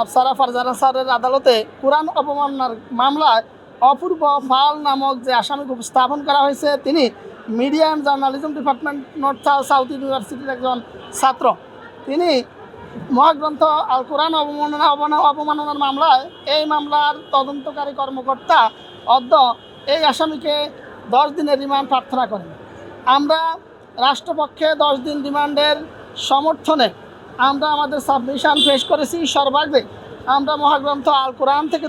আফসারা ফারজানা স্যারের আদালতে কোরআন অবমাননার মামলায় অপূর্ব ফাল নামক যে আসামি উপস্থাপন করা হয়েছে, তিনি media and journalism department north south ইউনিভার্সিটির একজন ছাত্র। তিনি মহাগ্রন্থ আল কোরআন অবমাননার মামলায় এই মামলার তদন্তকারী কর্মকর্তা অদ্য এই আসামিকে 10 দিনের রিমান্ড প্রার্থনা করেন। আমরা রাষ্ট্রপক্ষে 10 দিন রিমান্ডের সমর্থনে আমরা আমাদের সাবমিশন পেশ করেছি। সর্বাগ্রে আমরা মহাগ্রন্থ আল কোরআন থেকে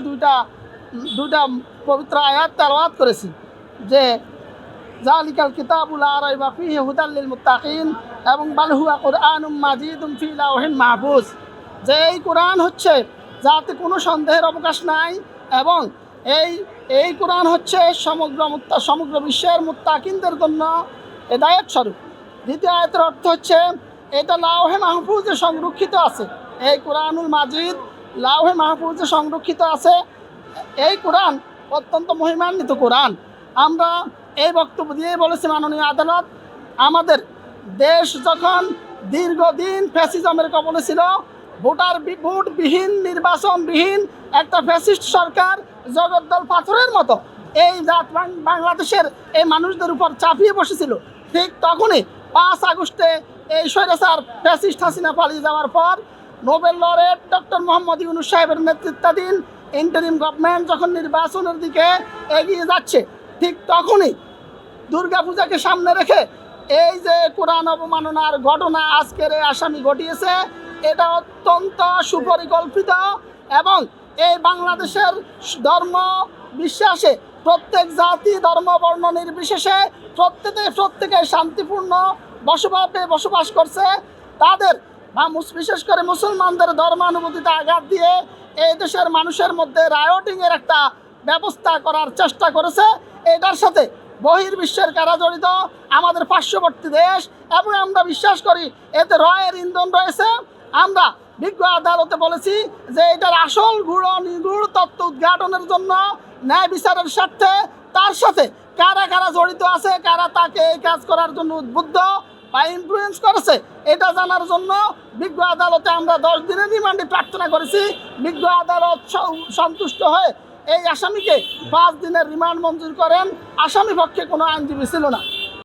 দুইটা পবিত্র আয়াত তেলাওয়াত করেছি, যে জালিকাল কিতাবুল লা রাইবা ফীহি হুদাল লিল মুত্তাকিন এবং বাল হুয়া কুরআনুম মাজিদুম ফি লাওহিন মাহফুজ, যে এই কোরআন হচ্ছে যাতে কোনো সন্দেহের অবকাশ নাই এবং এই কোরআন হচ্ছে সমগ্র বিশ্বের মুত্তাকিনদের জন্য হেদায়েত স্বরূপ। দ্বিতীয় আয়াতের অর্থ হচ্ছে এটা লাওহে মাহফুজে সংরক্ষিত আছে। এই কোরআনুল মাজিদ লাওহে মাহফুজে সংরক্ষিত আছে। এই কোরআন অত্যন্ত মহিমান্বিত কোরআন। আমরা এই বক্তব্য দিয়ে বলেছি, মাননীয় আদালত, আমাদের দেশ যখন দীর্ঘদিন ফ্যাসিজমের কবলে ছিল, ভোটবিহীন নির্বাচনবিহীন একটা ফ্যাসিস্ট সরকার জগদ্দল পাথরের মতো এই বাংলাদেশের এই মানুষদের উপর চাপিয়ে বসেছিল, ঠিক তখনই 5 আগস্টে এই স্বৈরাচার ফ্যাসিস্ট হাসিনা পালিয়ে যাওয়ার পর Nobel laureate doctor Mohammad Yunus সাহেবের নেতৃত্বাধীন ইন্টারিম গভর্নমেন্ট যখন নির্বাচনের দিকে এগিয়ে যাচ্ছে, ঠিক তখনই দুর্গাপূজাকে সামনে রেখে এই যে কোরআন অবমাননার ঘটনা আজকের এই আসামি ঘটিয়েছে, এটা অত্যন্ত সুপরিকল্পিত এবং এই বাংলাদেশের ধর্ম বিশ্বাসে প্রত্যেক জাতি ধর্ম বর্ণ নির্বিশেষে প্রত্যেকে শান্তিপূর্ণ বসবাস করছে। তাদের বিশেষ করে মুসলমানদের ধর্মানুভূতিতে আঘাত দিয়ে এই দেশের মানুষের মধ্যে রায়োটিংয়ের একটা ব্যবস্থা করার চেষ্টা করেছে। এটার সাথে বহির্বিশ্বের কারা জড়িত, আমাদের পার্শ্ববর্তী দেশ, এবং আমরা বিশ্বাস করি এতে রয়ের ইন্ধন রয়েছে। আমরা বিজ্ঞ আদালতে বলেছি যে এটার আসল নিগূঢ় তত্ত্ব উদ্ঘাটনের জন্য ন্যায় বিচারের স্বার্থে তার সাথে কারা জড়িত আছে, কারা তাকে এই কাজ করার জন্য উদ্বুদ্ধ বা ইনফ্লুয়েন্স করেছে, এটা জানার জন্য বিজ্ঞ আদালতে আমরা 10 দিনের রিমান্ডে প্রার্থনা করেছি। বিজ্ঞ আদালত সন্তুষ্ট হয়ে এই আসামিকে 5 দিনের রিমান্ড মঞ্জুর করেন। আসামি পক্ষে কোনো আইনজীবী ছিল না।